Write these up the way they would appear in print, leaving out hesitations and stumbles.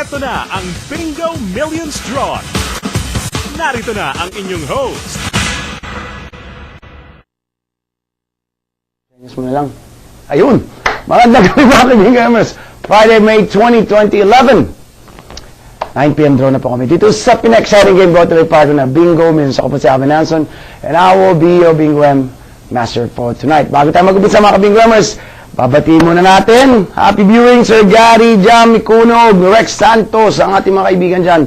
Eto na ang Bingo Millions Draw. Narito na ang inyong host. Mo na lang. Ayun! Magandang gabi mga kaibigan. Friday, May 20, 2011. 9 p.m. draw na po kami dito sa pinaka-exciting game brought to you by partner na Bingo Millions. Ako po si Alvin Hanson and I will be your Bingo M Master for tonight. Bago tayo mag-umpisa mga ka-Bingo Mers, babatiin muna natin. Happy viewing, Sir Gary, Jam, Mikunog, Rex Santos, ang ating mga kaibigan dyan.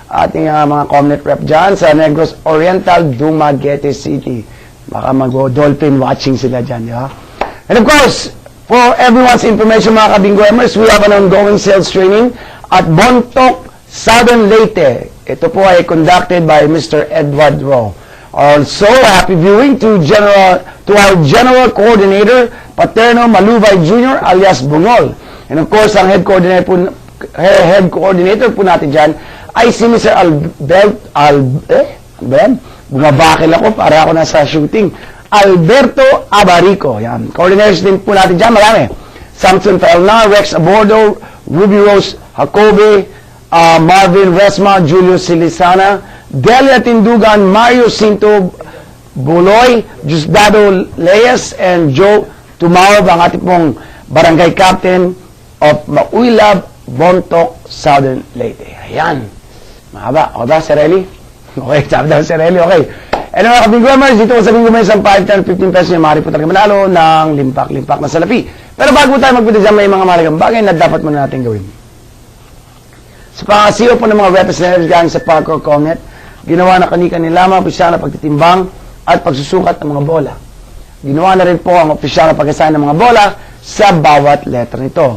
Ating mga Comnet rep dyan sa Negros Oriental, Dumaguete City. Baka mag-dolphin watching sila dyan, di ba? And of course, for everyone's information mga ka-Bingo Mers, we have an ongoing sales training at Bontoc, Southern Leyte. Ito po ay conducted by Mr. Edward Rowe. Also, happy viewing to our General Coordinator, Paterno Maluvay Jr. alias Bungol. And of course, ang head coordinator po natin dyan ay si Mr. Bumabakil ako para ako nasa shooting. Alberto Abarico. Yan. Coordinators din po natin dyan, marami. Samson Felna, Rex Abordo, Ruby Rose Jacobe, Marvin Resma, Julio Silisana, Delia Tindugan, Mario Cinto Buloy, Jusdado Leyes, and Joe Tumawag, ang ating pong barangay captain of Mauilab, Bontoc, Southern Leyte. Ayan. Mahaba. O ba, Sereli? Okay, sabi daw Sereli, okay. And mga ka-Bingo Mers, dito sa Bingo Mers, ang 5, 10, 15 pesos niya, maaari po talaga manalo ng limpak-limpak na salapi. Pero bago tayo magpunta dyan, may mga mahalagang bagay na dapat muna natin gawin. Sa pangasiyo po ng mga representatives galing sa Parkour Comnet, ginawa na kanika ni lamang opisyal na pagtitimbang at pagsusukat ng mga bola. Ginawa na rin po ang opisyal na pag-assign ng mga bola sa bawat letra nito.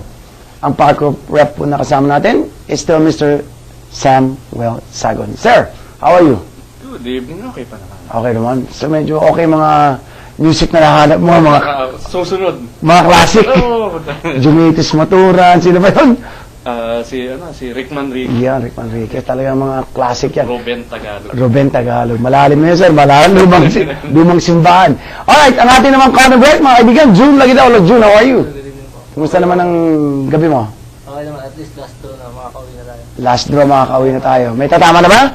Ang Parkour rep po na kasama natin is still Mr. Samuel Sagon. Sir, how are you? Good evening. Okay pa naman. Okay naman. So medyo okay mga music na nahanap mo, mga Susunod. mga classic. Oh, Jumitis Maturan, sino ba yun? si Rick Manrique. Yan, Rick Manriquez. Talagang mga classic yan. Ruben Tagalog. Malalim na yun, sir. Malalim. Lumang simbahan. Alright, ang ating naman corner break, mga kaibigan. June lagi daw. June, how are you? Kumusta naman ang gabi mo? Okay naman, at least last draw na makakauwi na tayo. Last draw, makakauwi na tayo. May tatama na ba?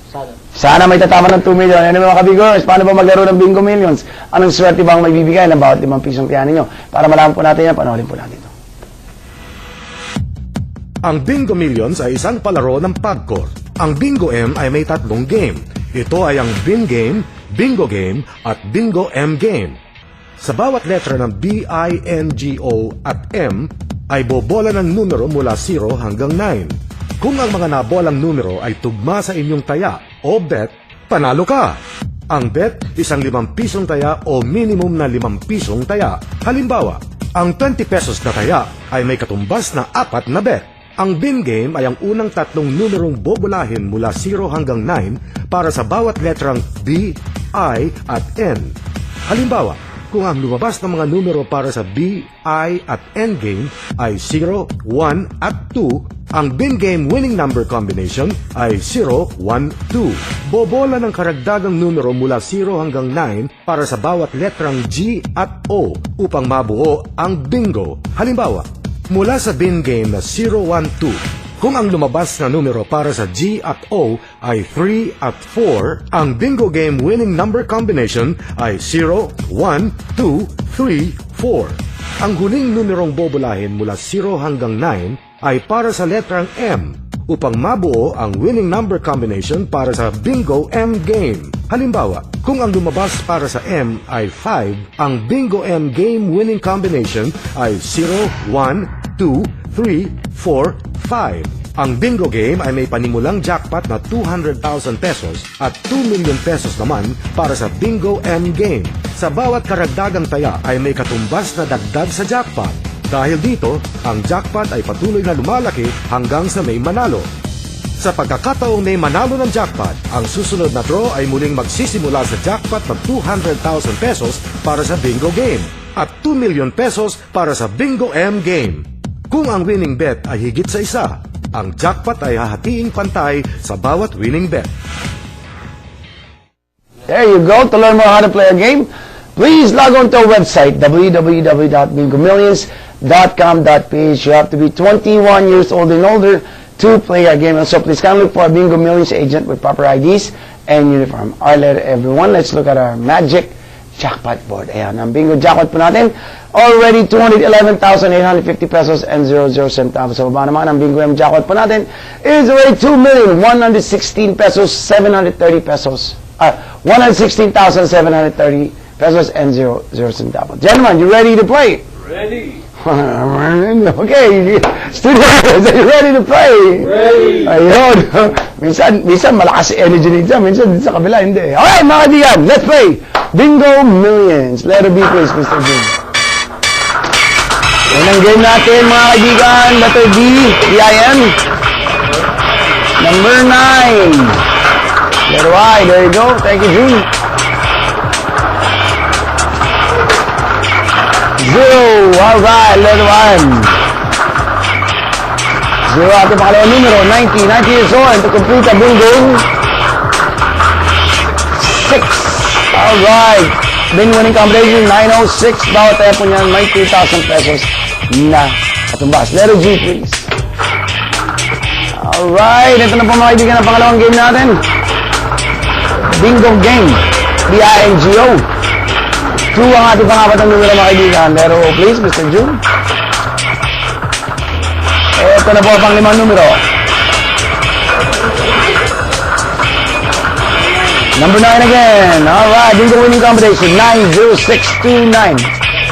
Sana. Sana may tatama ng 2 million. Ano mga kabigors? Paano ba maglaro ng Bingo Millions? Anong swerte bang may bibigay ng bawat 5 pisong piyanin nyo? Para malaman po natin yan, panoorin po natin ito. Ang Bingo Millions ay isang palaro ng Pagcor. Ang Bingo M ay may 3 game. Ito ay ang Bin Game, Bingo Game, at Bingo M Game. Sa bawat letra ng B, I, N, G, O at M ay bobola ng numero mula 0 hanggang 9. Kung ang mga nabolang numero ay tugma sa inyong taya o bet, panalo ka! Ang bet, isang 5 pisong taya o minimum na 5 pisong taya. Halimbawa, ang 20 pesos na taya ay may katumbas na 4 na bet. Ang Bin Game ay ang unang 3 numerong bobolahin mula 0 hanggang 9 para sa bawat letrang B, I at N. Halimbawa, kung ang lumabas ng mga numero para sa B, I at N game ay 0, 1 at 2, ang Bin Game winning number combination ay 0, 1, 2. Bobola ng karagdagang numero mula 0 hanggang 9 para sa bawat letrang G at O upang mabuo ang bingo. Halimbawa, mula sa Bin Game na 0, 1, 2, kung ang lumabas na numero para sa G at O ay 3 at 4, ang Bingo Game winning number combination ay 0, 1, 2, 3, 4. Ang huling numerong bobolahin mula 0 hanggang 9 ay para sa letrang M upang mabuo ang winning number combination para sa Bingo M Game. Halimbawa, kung ang lumabas para sa M ay 5, ang Bingo M Game winning combination ay 0, 1, 2, 3, 4, 5. Ang Bingo Game ay may panimulang jackpot na 200,000 pesos at 2 million pesos naman para sa Bingo M Game. Sa bawat karagdagang taya ay may katumbas na dagdag sa jackpot. Dahil dito, ang jackpot ay patuloy na lumalaki hanggang sa may manalo. Sa pagkakataong may manalo ng jackpot, ang susunod na draw ay muling magsisimula sa jackpot ng 200,000 pesos para sa Bingo Game at 2 million pesos para sa Bingo M Game. Kung ang winning bet ay higit sa isa, ang jackpot ay hahatiin pantay sa bawat winning bet. There you go. To learn more how to play a game, please log on to our website, www.bingomillions.com.ph. You have to be 21 years old and older two-player game. So please come look for a Bingo Millions agent with proper IDs and uniform. All right, everyone, let's look at our magic jackpot board. Ayan, ang bingo jackpot po natin. Already 211,850 pesos and 00 centavos. Sa baba naman, ang bingo M jackpot po natin is already 2,116 pesos, 730 pesos. 116,730 pesos and 00 centavos. Gentlemen, you ready to play? Ready! Okay, studio, are you ready to play? Ready! Ayun. minsan malakas si energy nito. Minsan sa kabila, hindi. Alright, mga kaibigan, let's play Bingo Millions. Letter B, please, Mr. Jun. Unang game natin, mga kaibigan. Letter B, B-I-N. Number 9. Letter Y, there you go. Thank you, Jun. 0. Alright, letter 1. 0 ating pangalawang numero, 90 years old, and to complete the bingo, 6. Alright, bin winning combination, 906. Bawat tayo po niyan, may 2,000 pesos na katumbas. Letter G, please. Alright, ito na po mga kaibigan ang pangalawang game natin. Bingo game, B-I-N-G-O. 2 ang ating pangapat ng numero mga kaibigan. Letter O, please, Mr. June. Ito na po ang pang-limang numero. Number 9 again. Alright, bingo winning combination, 90629.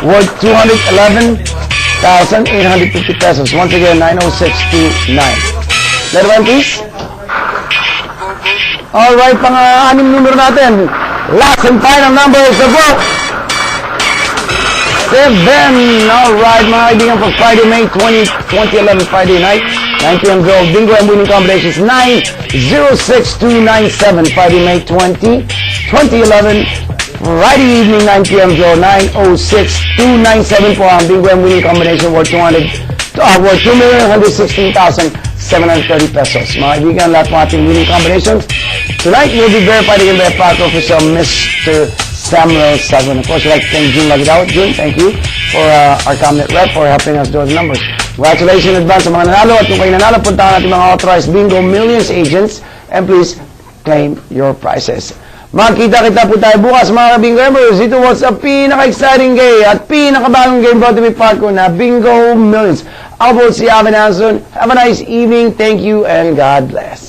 Worth 211,850 pesos. Once again, 90629. Letter 1, please. Alright, pang-anim numero natin. Last and final number is the book. 7. Alright, mga kaibigan, for Friday, May 20, 2011, Friday night, 9 p.m. draw. Bingo and winning combinations, 906297. Friday, May 20, 2011, Friday evening, 9 p.m. draw. 906297 po ang bingo and winning combination worth 2,116,730 pesos. Mga kaibigan, lahat ng ating winning combinations tonight will be verified again by Paco Official Mr. Samuel Sagman. Of course, I'd like to thank June Magdao. June, thank you for our cabinet rep for helping us do the numbers. Congratulations in advance sa mga nanalo. At kung kayo nanalo, puntahan natin mga authorized Bingo Millions agents and please claim your prizes. Magkita-kita po tayo bukas mga Bingo members. Ito was a pinaka-exciting game at pinaka-bagong game brought to me Paco na Bingo Millions. Ako po si Alvin Anson. Have a nice evening. Thank you and God bless.